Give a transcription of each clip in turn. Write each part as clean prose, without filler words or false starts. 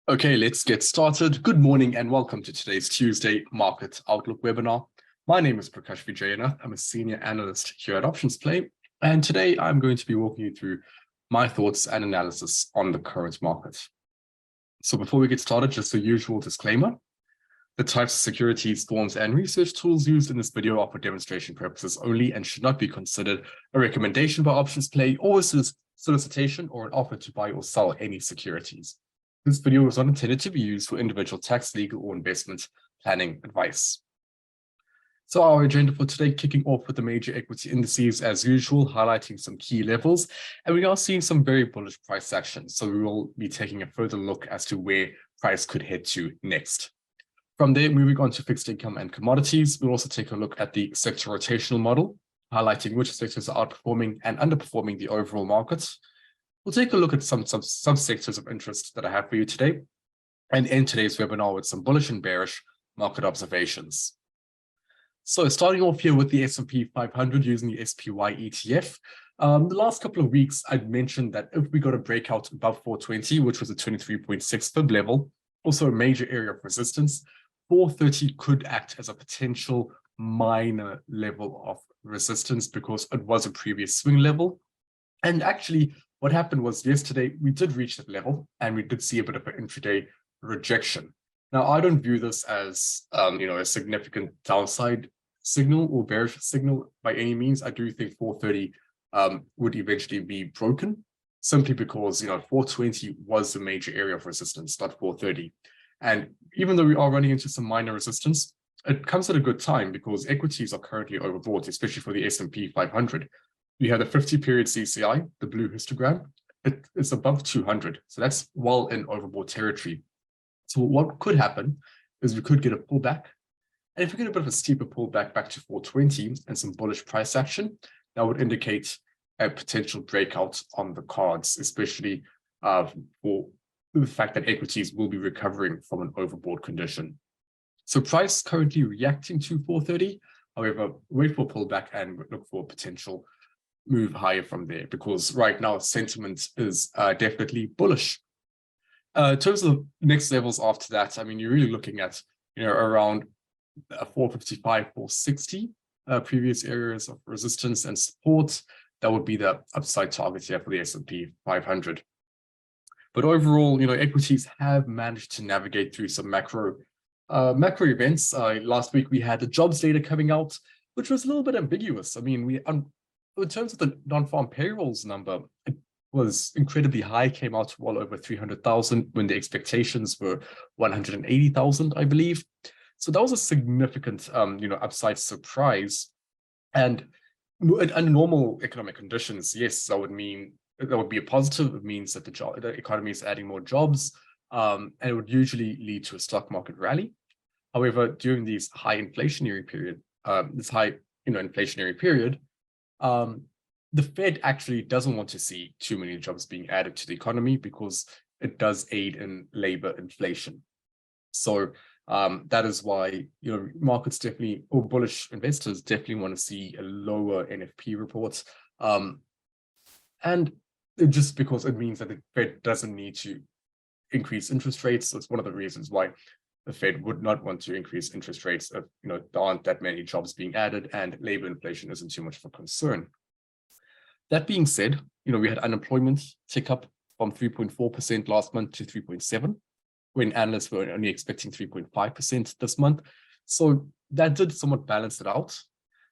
Okay, let's get started. Good morning and welcome to today's Tuesday Market Outlook webinar. My name is Prakash Vijayanath. I'm a senior analyst here at Options Play, and today I'm going to be walking you through my thoughts and analysis on the current market. So before we get started, just the usual disclaimer. The types of securities, forms, and research tools used in this video are for demonstration purposes only and should not be considered a recommendation by Options Play or a solicitation or an offer to buy or sell any securities. This video is not intended to be used for individual tax, legal, or investment planning advice. So our agenda for today, kicking off with the major equity indices as usual, highlighting some key levels, and we are seeing some very bullish price action. So we will be taking a further look as to where price could head to next. From there, moving on to fixed income and commodities, we'll also take a look at the sector rotational model, highlighting which sectors are outperforming and underperforming the overall market. We'll take a look at some sectors of interest that I have for you today, and end today's webinar with some bullish and bearish market observations. So starting off here with the S&P 500 using the SPY ETF. The last couple of weeks, I'd mentioned that if we got a breakout above 420, which was a 23.6 fib level, also a major area of resistance, 430 could act as a potential minor level of resistance because it was a previous swing level. And actually, what happened was yesterday, we did reach that level and we did see a bit of an intraday rejection. Now, I don't view this as, a significant downside signal or bearish signal by any means. I do think 430 would eventually be broken simply because, 420 was the major area of resistance, not 430. And even though we are running into some minor resistance, it comes at a good time because equities are currently overbought, especially for the S&P 500. We had a 50-period CCI, the blue histogram. It's above 200, so that's well in overbought territory. So what could happen is we could get a pullback. And if we get a bit of a steeper pullback back to 420 and some bullish price action, that would indicate a potential breakout on the cards, especially for the fact that equities will be recovering from an overbought condition. So price currently reacting to 430. However, wait for a pullback and look for a potential move higher from there, because right now sentiment is definitely bullish. In terms of next levels after that, I mean, you're really looking at around 455, 460 previous areas of resistance and support. That would be the upside target here for the S&P 500. But overall, equities have managed to navigate through some macro events. Last week we had the jobs data coming out, which was a little bit ambiguous. I mean, in terms of the non-farm payrolls number, it was incredibly high, came out well over 300,000 when the expectations were 180,000, I believe. So that was a significant, upside surprise. And under normal economic conditions, yes, that would be a positive. It means that the economy is adding more jobs, and it would usually lead to a stock market rally. However, during these high inflationary period, the Fed actually doesn't want to see too many jobs being added to the economy because it does aid in labor inflation. So that is why markets definitely, or bullish investors definitely want to see a lower NFP report, and just because it means that the Fed doesn't need to increase interest rates. So it's one of the reasons why the Fed would not want to increase interest rates if there aren't that many jobs being added and labor inflation isn't too much of a concern. That being said, we had unemployment tick up from 3.4% last month to 3.7%, when analysts were only expecting 3.5% this month. So that did somewhat balance it out.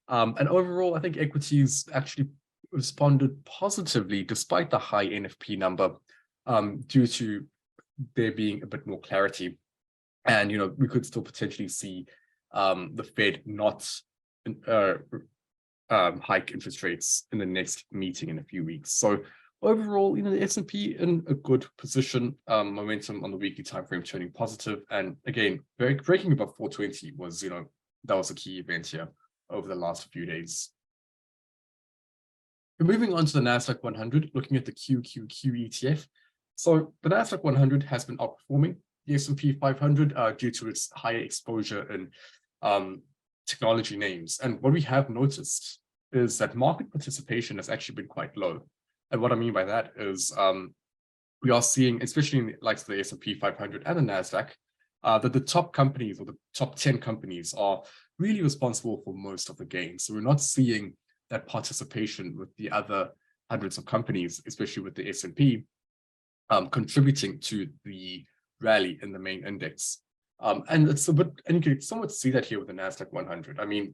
And overall, I think equities actually responded positively despite the high NFP number, due to there being a bit more clarity. And, we could still potentially see the Fed not hike interest rates in the next meeting in a few weeks. So overall, the S&P in a good position, momentum on the weekly time frame turning positive. And again, breaking above 420 was, that was a key event here over the last few days. We're moving on to the NASDAQ 100, looking at the QQQ ETF. So the NASDAQ 100 has been outperforming the S&P 500 due to its higher exposure in technology names. And what we have noticed is that market participation has actually been quite low. And what I mean by that is we are seeing, especially in the likes of the S&P 500 and the NASDAQ, that the top companies or the top 10 companies are really responsible for most of the gains. So we're not seeing that participation with the other hundreds of companies, especially with the S&P, contributing to the rally in the main index. And it's a bit, and you can somewhat see that here with the NASDAQ 100. I mean,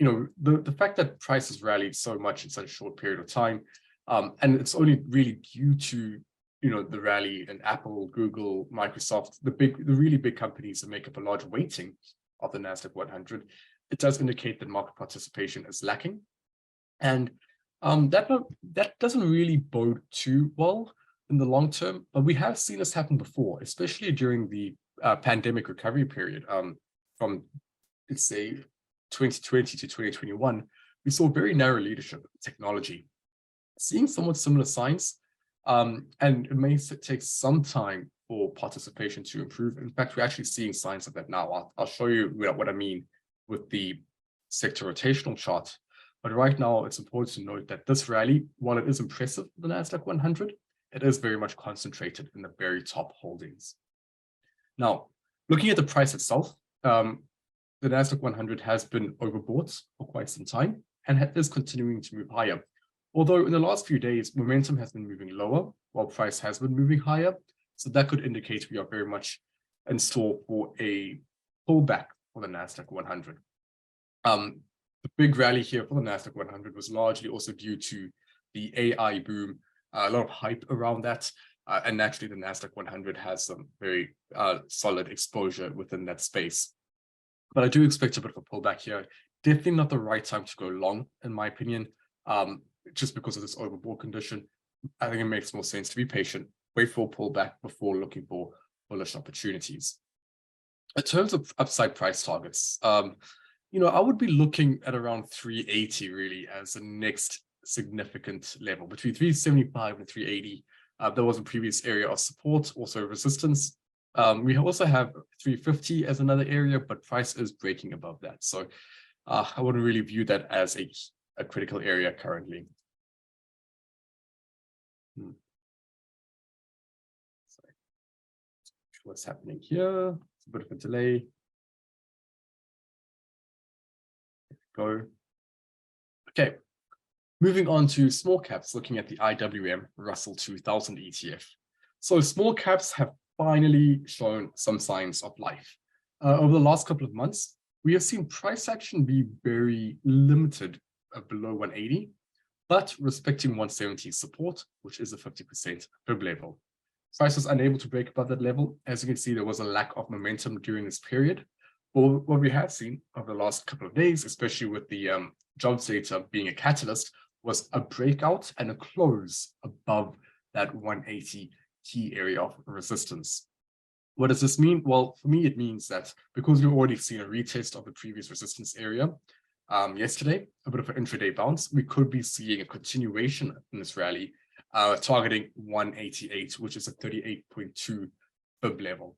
the fact that price has rallied so much in such a short period of time, and it's only really due to the rally in Apple, Google, Microsoft, the really big companies that make up a large weighting of the NASDAQ 100, it does indicate that market participation is lacking. And that doesn't really bode too well in the long term, but we have seen this happen before, especially during the pandemic recovery period from, let's say, 2020 to 2021. We saw very narrow leadership in technology, seeing somewhat similar signs. And it may take some time for participation to improve. In fact, we're actually seeing signs of that now. I'll show you what I mean with the sector rotational chart. But right now, it's important to note that this rally, while it is impressive for the NASDAQ 100, it is very much concentrated in the very top holdings. Now, looking at the price itself, the NASDAQ 100 has been overbought for quite some time and is continuing to move higher. Although in the last few days, momentum has been moving lower, while price has been moving higher. So that could indicate we are very much in store for a pullback for the NASDAQ 100. The big rally here for the NASDAQ 100 was largely also due to the AI boom, a lot of hype around that. And naturally, the NASDAQ 100 has some very solid exposure within that space. But I do expect a bit of a pullback here. Definitely not the right time to go long, in my opinion, just because of this overbought condition. I think it makes more sense to be patient, wait for a pullback before looking for bullish opportunities. In terms of upside price targets, I would be looking at around 380 really as the next significant level, between 375 and 380. There was a previous area of support, also resistance. We also have 350 as another area, but price is breaking above that. So I wouldn't really view that as a critical area currently. Sorry. What's happening here? It's a bit of a delay. Go. Okay. Moving on to small caps, looking at the IWM Russell 2000 ETF. So small caps have finally shown some signs of life. Over the last couple of months, we have seen price action be very limited below 180, but respecting 170 support, which is a 50% fib level. Price was unable to break above that level. As you can see, there was a lack of momentum during this period. Well, what we have seen over the last couple of days, especially with the jobs data being a catalyst, was a breakout and a close above that 180 key area of resistance. What does this mean? Well, for me, it means that because we've already seen a retest of the previous resistance area yesterday, a bit of an intraday bounce, we could be seeing a continuation in this rally, targeting 188, which is a 38.2 fib level.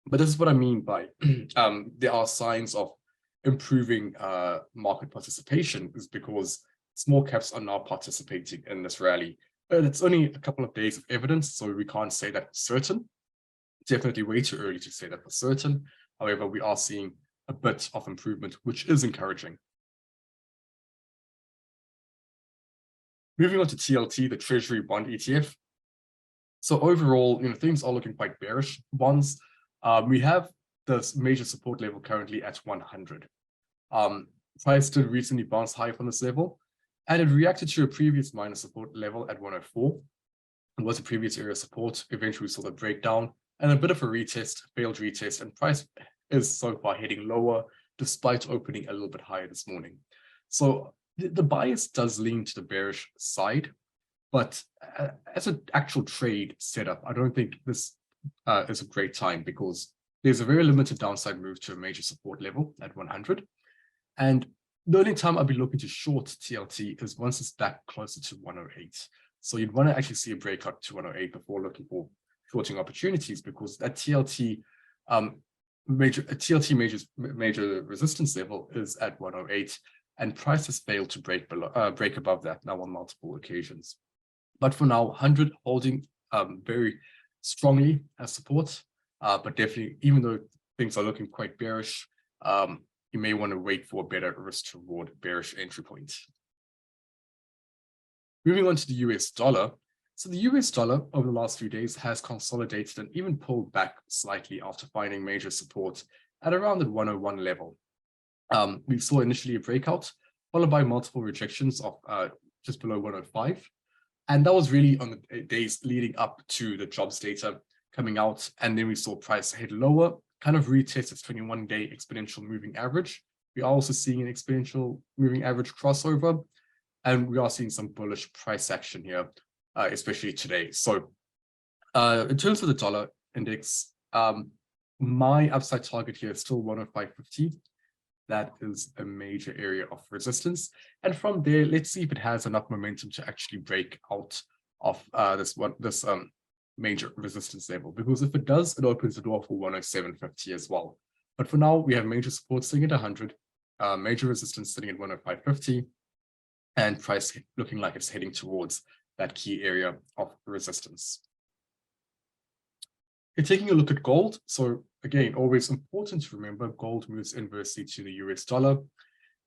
But this is what I mean by there are signs of improving market participation, is because small caps are now participating in this rally. And it's only a couple of days of evidence, so we can't say that for certain. Definitely way too early to say that for certain. However, we are seeing a bit of improvement, which is encouraging. Moving on to TLT, the Treasury Bond ETF. So overall, things are looking quite bearish. Bonds, we have this major support level currently at 100. Price did recently bounce high from this level, and it reacted to a previous minor support level at 104. It was a previous area of support. Eventually, we saw the breakdown and a bit of a retest, failed retest, and price is so far heading lower, despite opening a little bit higher this morning. So the bias does lean to the bearish side, but as an actual trade setup, I don't think this is a great time, because there's a very limited downside move to a major support level at 100. And the only time I'll be looking to short TLT is once it's back closer to 108. So you'd want to actually see a breakout to 108 before looking for shorting opportunities, because that TLT major resistance level is at 108, and price has failed to break above that now on multiple occasions. But for now, 100 holding very strongly as support, but definitely, even though things are looking quite bearish, you may want to wait for a better risk to reward bearish entry point. Moving on to the US dollar. So the US dollar over the last few days has consolidated and even pulled back slightly after finding major support at around the 101 level. We saw initially a breakout, followed by multiple rejections of just below 105. And that was really on the days leading up to the jobs data coming out. And then we saw price head lower, kind of retest its 21-day exponential moving average. We are also seeing an exponential moving average crossover, and we are seeing some bullish price action here, especially today. So in terms of the dollar index, my upside target here is still 105.50. That is a major area of resistance. And from there, let's see if it has enough momentum to actually break out of this major resistance level. Because if it does, it opens the door for 107.50 as well. But for now, we have major support sitting at 100, major resistance sitting at 105.50, and price looking like it's heading towards that key area of resistance. Taking a look at gold. So again, always important to remember, gold moves inversely to the US dollar.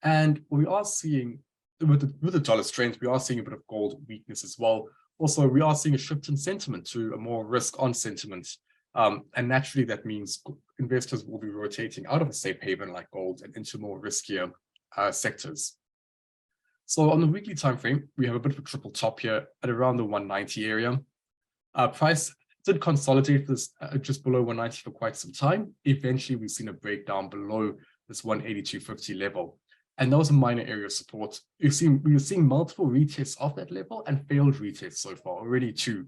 And we are seeing, with the dollar strength, we are seeing a bit of gold weakness as well. Also, we are seeing a shift in sentiment to a more risk-on sentiment. And naturally, that means investors will be rotating out of a safe haven like gold and into more riskier sectors. So on the weekly time frame, we have a bit of a triple top here at around the 190 area. Price did consolidate this just below 190 for quite some time. Eventually, we've seen a breakdown below this 182.50 level. And that was a minor area of support. We were seeing multiple retests of that level and failed retests so far, already two.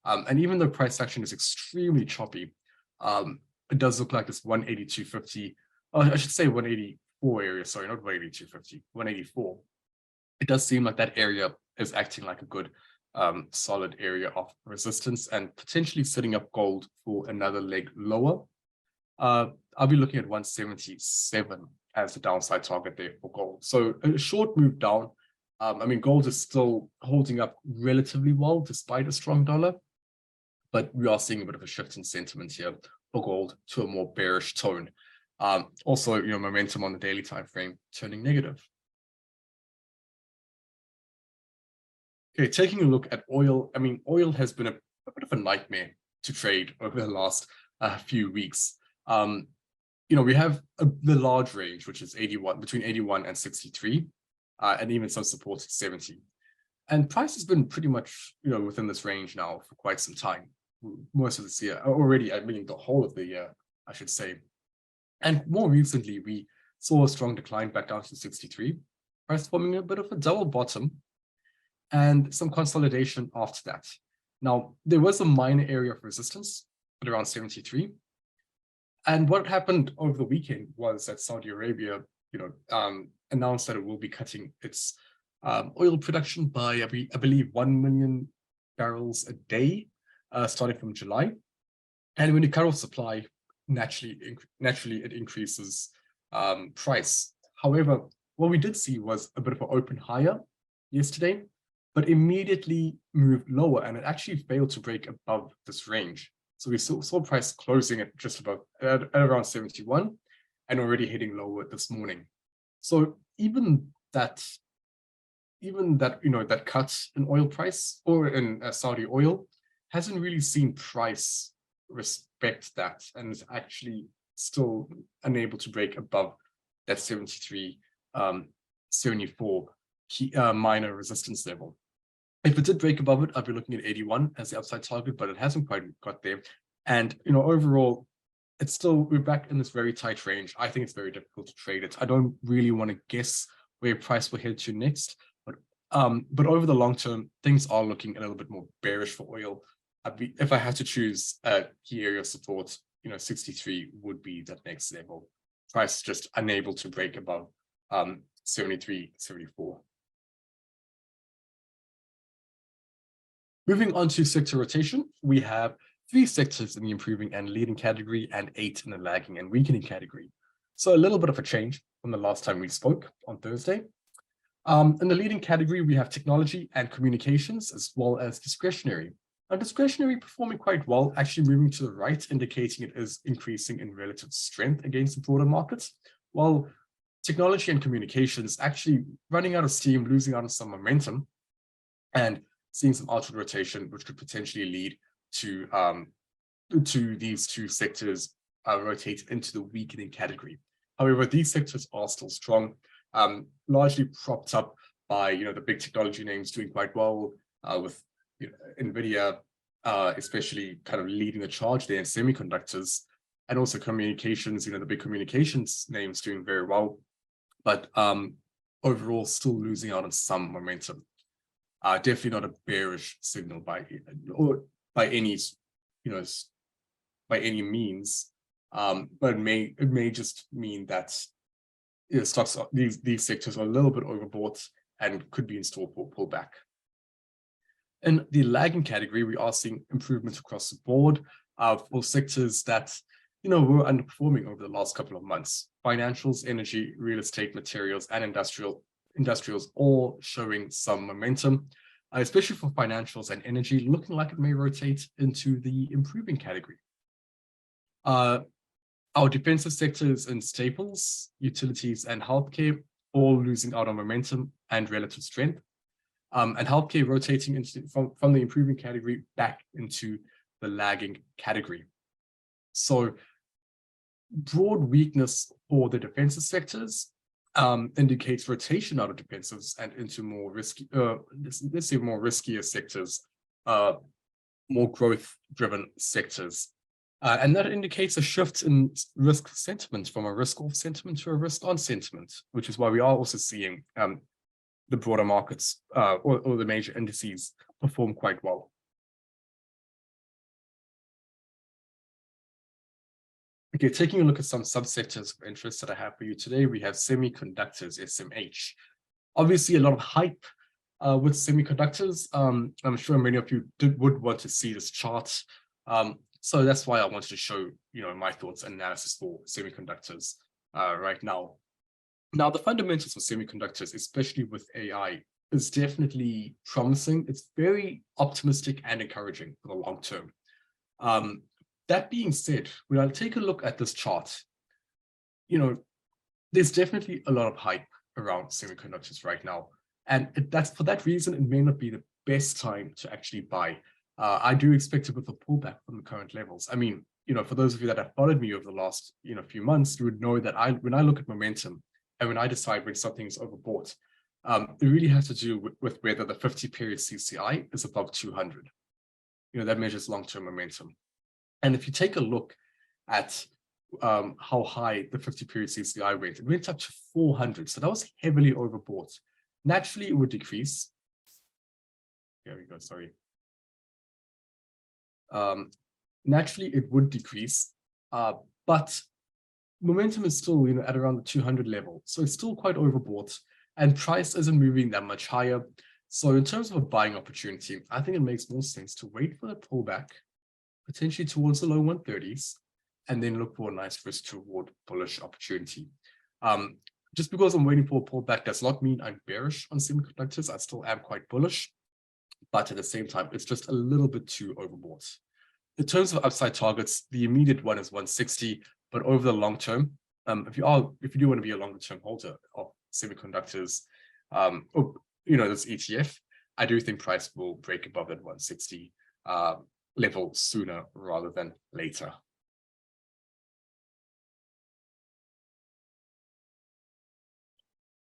And even though price action is extremely choppy, it does look like this 182.50, I should say 184 area, sorry, not 182.50, 184. It does seem like that area is acting like a good solid area of resistance and potentially setting up gold for another leg lower. I'll be looking at 177 as the downside target there for gold. So a short move down. I mean, gold is still holding up relatively well despite a strong dollar, but we are seeing a bit of a shift in sentiment here for gold to a more bearish tone. Also, momentum on the daily time frame turning negative. Okay, taking a look at oil. I mean, oil has been a bit of a nightmare to trade over the last few weeks. We have the large range, which is between 81 and 63, and even some support at 70. And price has been pretty much, within this range now for quite some time, most of this year already. I mean, the whole of the year, I should say. And more recently, we saw a strong decline back down to 63, price forming a bit of a double bottom, and some consolidation after that. Now, there was a minor area of resistance at around 73. And what happened over the weekend was that Saudi Arabia, announced that it will be cutting its oil production by, I believe, 1 million barrels a day, starting from July. And when you cut off supply, naturally it increases price. However, what we did see was a bit of an open higher yesterday, but immediately moved lower, and it actually failed to break above this range. So we saw price closing at just about at around 71 and already heading lower this morning. So even that that cut in oil price or in Saudi oil hasn't really seen price respect that, and is actually still unable to break above that 73, 74 minor resistance level. If it did break above it, I'd be looking at 81 as the upside target, but it hasn't quite got there. And overall, we're back in this very tight range. I think it's very difficult to trade it. I don't really want to guess where price will head to next, but over the long term, things are looking a little bit more bearish for oil. If I had to choose a key area of support, 63 would be that next level. Price just unable to break above 73, 74. Moving on to sector rotation, we have 3 sectors in the improving and leading category and 8 in the lagging and weakening category. So a little bit of a change from the last time we spoke on Thursday. In the leading category, we have technology and communications, as well as discretionary. Discretionary performing quite well, actually moving to the right, indicating it is increasing in relative strength against the broader markets, while technology and communications actually running out of steam, losing out on some momentum, and seeing some outward rotation, which could potentially lead to these two sectors rotate into the weakening category. However, these sectors are still strong, largely propped up by the big technology names doing quite well, with NVIDIA especially kind of leading the charge there in semiconductors, and also communications, the big communications names doing very well, but overall still losing out on some momentum. Definitely not a bearish signal by any by any means, but it may just mean that stocks, these sectors are a little bit overbought and could be in store for pullback. In the lagging category, we are seeing improvements across the board for sectors that were underperforming over the last couple of months. Financials, energy, real estate, materials, and industrials all showing some momentum, especially for financials and energy, looking like it may rotate into the improving category. Our defensive sectors in staples, utilities, and healthcare all losing out on momentum and relative strength. And healthcare rotating into from the improving category back into the lagging category. So broad weakness for the defensive sectors indicates rotation out of defensives and into more risky, let's say more riskier sectors, more growth-driven sectors. And that indicates a shift in risk sentiment from a risk-off sentiment to a risk-on sentiment, which is why we are also seeing the broader markets or the major indices perform quite well. Okay, taking a look at some subsectors of interest that I have for you today, we have semiconductors, SMH. Obviously, a lot of hype with semiconductors. I'm sure many of you would want to see this chart. So that's why I wanted to show my thoughts and analysis for semiconductors right now. Now, the fundamentals for semiconductors, especially with AI, is definitely promising. It's very optimistic and encouraging for the long term. That being said, when I take a look at this chart, there's definitely a lot of hype around semiconductors right now. And that's for that reason, it may not be the best time to actually buy. I do expect a bit of a pullback from the current levels. I mean, for those of you that have followed me over the last few months, you would know that when I look at momentum and when I decide when something is overbought, it really has to do with whether the 50-period CCI is above 200. That measures long-term momentum. And if you take a look at how high the 50-period CCI went, it went up to 400. So that was heavily overbought. Naturally, it would decrease. There we go, sorry. Naturally, it would decrease, but momentum is still at around the 200 level. So it's still quite overbought and price isn't moving that much higher. So in terms of a buying opportunity, I think it makes more sense to wait for the pullback, potentially towards the low 130s, and then look for a nice risk to reward bullish opportunity. Just because I'm waiting for a pullback does not mean I'm bearish on semiconductors. I still am quite bullish, but at the same time, it's just a little bit too overbought. In terms of upside targets, the immediate one is 160, but over the long term, if you do want to be a longer term holder of semiconductors, this ETF, I do think price will break above that 160 level sooner rather than later.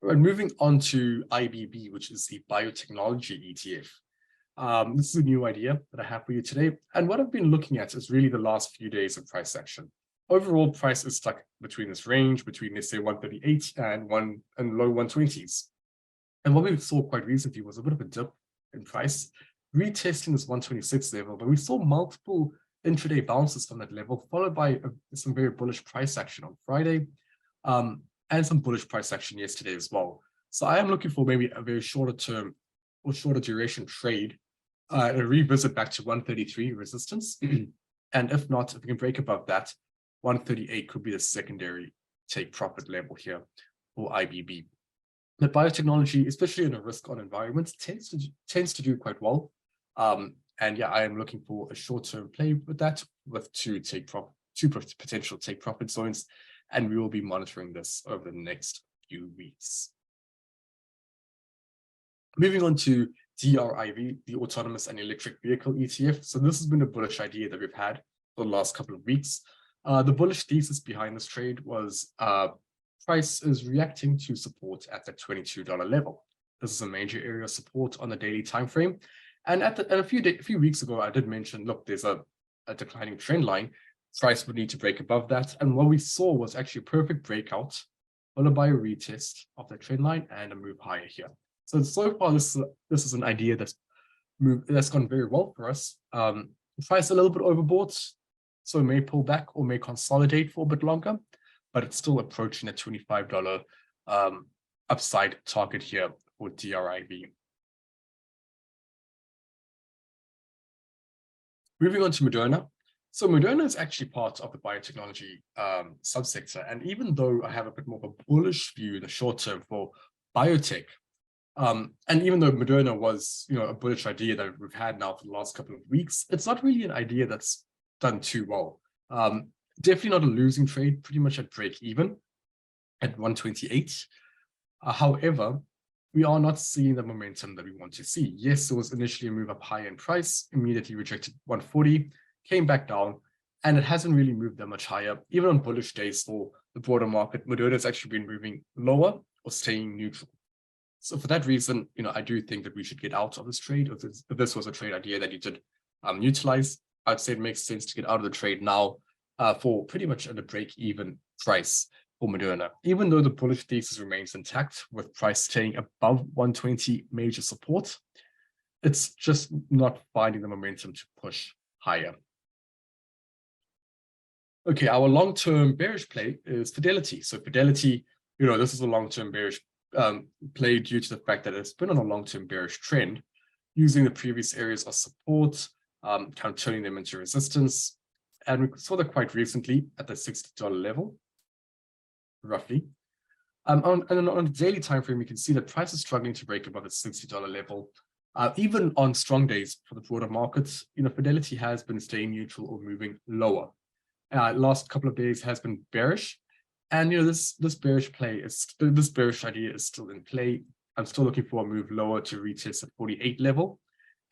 Right, moving on to IBB, which is the biotechnology ETF. This is a new idea that I have for you today. And what I've been looking at is really the last few days of price action. Overall, price is stuck between this range, between, let's say, 138 and low 120s. And what we saw quite recently was a bit of a dip in price, retesting this 126 level, but we saw multiple intraday bounces from that level, followed by some very bullish price action on Friday, and some bullish price action yesterday as well. So I am looking for maybe a very shorter term or shorter duration trade, a revisit back to 133 resistance. And if not, if we can break above that, 138 could be the secondary take profit level here for IBB. But biotechnology, especially in a risk-on environment, tends to do quite well. And yeah, I am looking for a short-term play with that, with two potential take profit zones, and we will be monitoring this over the next few weeks. Moving on to DRIV, the Autonomous and Electric Vehicle ETF. So this has been a bullish idea that we've had for the last couple of weeks. The bullish thesis behind this trade was price is reacting to support at the $22 level. This is a major area of support on the daily time frame. And a few weeks ago, I did mention, look, there's a declining trend line. Price would need to break above that. And what we saw was actually a perfect breakout, followed by a retest of the trend line and a move higher here. So far, this is an idea that's gone very well for us. Price a little bit overbought, so it may pull back or may consolidate for a bit longer, but it's still approaching a $25 upside target here for DRIV. Moving on to Moderna. So Moderna is actually part of the biotechnology subsector, and even though I have a bit more of a bullish view in the short term for biotech, and even though Moderna was, a bullish idea that we've had now for the last couple of weeks, it's not really an idea that's done too well. Definitely not a losing trade, pretty much at break even at 128. However, we are not seeing the momentum that we want to see. Yes, there was initially a move up higher in price, immediately rejected 140, came back down, and it hasn't really moved that much higher. Even on bullish days for the broader market, Moderna has actually been moving lower or staying neutral. So for that reason, I do think that we should get out of this trade. If this was a trade idea that you did utilize, I'd say it makes sense to get out of the trade now for pretty much at a break-even price for Moderna. Even though the bullish thesis remains intact with price staying above 120 major support, it's just not finding the momentum to push higher. Okay, our long-term bearish play is Fidelity. So Fidelity, this is a long-term bearish play due to the fact that it's been on a long-term bearish trend, using the previous areas of support, kind of turning them into resistance. And we saw that quite recently at the $60 level, roughly. And on a daily time frame, you can see that price is struggling to break above the $60 level. Even on strong days for the broader markets, Fidelity has been staying neutral or moving lower. Last couple of days has been bearish. And this bearish idea is still in play. I'm still looking for a move lower to retest at 48 level,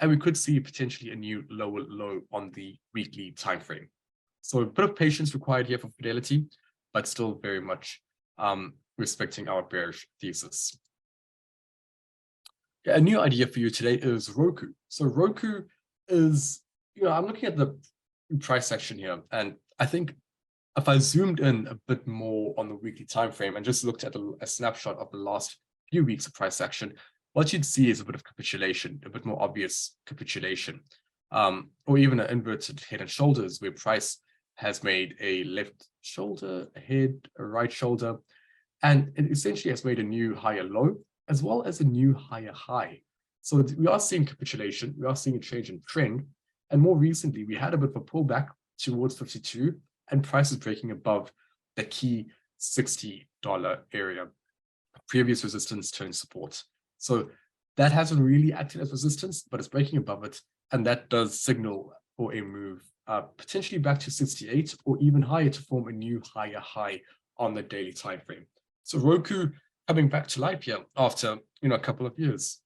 and we could see potentially a new lower low on the weekly time frame. So a bit of patience required here for Fidelity, but still very much respecting our bearish thesis. Yeah, a new idea for you today is Roku. So Roku is, I'm looking at the price action here, and I think if I zoomed in a bit more on the weekly time frame and just looked at a snapshot of the last few weeks of price action, what you'd see is a bit of capitulation, a bit more obvious capitulation, or even an inverted head and shoulders where price has made a left shoulder, a head, a right shoulder, and it essentially has made a new higher low as well as a new higher high. So we are seeing capitulation, we are seeing a change in trend, and more recently we had a bit of a pullback towards 52, and price is breaking above the key $60 area. Previous resistance turned support. So that hasn't really acted as resistance, but it's breaking above it. And that does signal for a move potentially back to 68 or even higher to form a new higher high on the daily time frame. So Roku coming back to life here after a couple of years.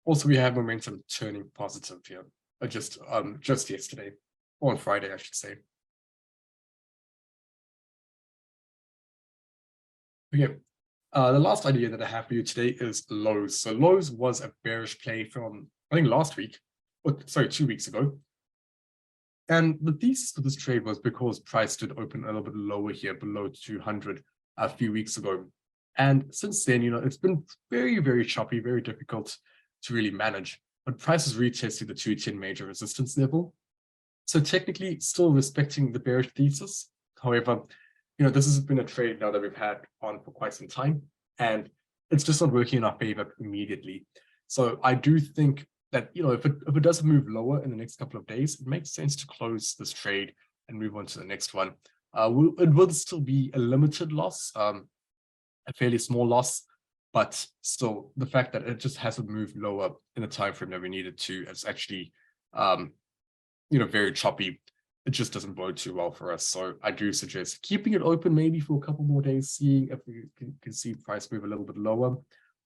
Also, we have momentum turning positive here, just yesterday, or on Friday, I should say. Okay, the last idea that I have for you today is Lowe's. So Lowe's was a bearish play from, I think, 2 weeks ago. And the thesis for this trade was because price did open a little bit lower here, below 200 a few weeks ago. And since then, it's been very, very choppy, very difficult to really manage. But price is retesting the 210 major resistance level. So technically still respecting the bearish thesis. However, this has been a trade now that we've had on for quite some time, and it's just not working in our favor immediately. So I do think that, if it does move lower in the next couple of days, it makes sense to close this trade and move on to the next one. It will still be a limited loss, a fairly small loss, but still the fact that it just hasn't moved lower in the time frame that we needed to, it's actually very choppy, it just doesn't bode too well for us. So I do suggest keeping it open maybe for a couple more days, seeing if we can see price move a little bit lower.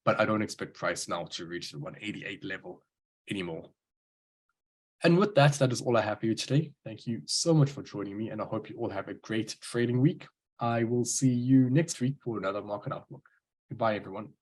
But I don't expect price now to reach the 188 level anymore. And with that, that is all I have for you today. Thank you so much for joining me, and I hope you all have a great trading week. I will see you next week for another market outlook. Goodbye, everyone.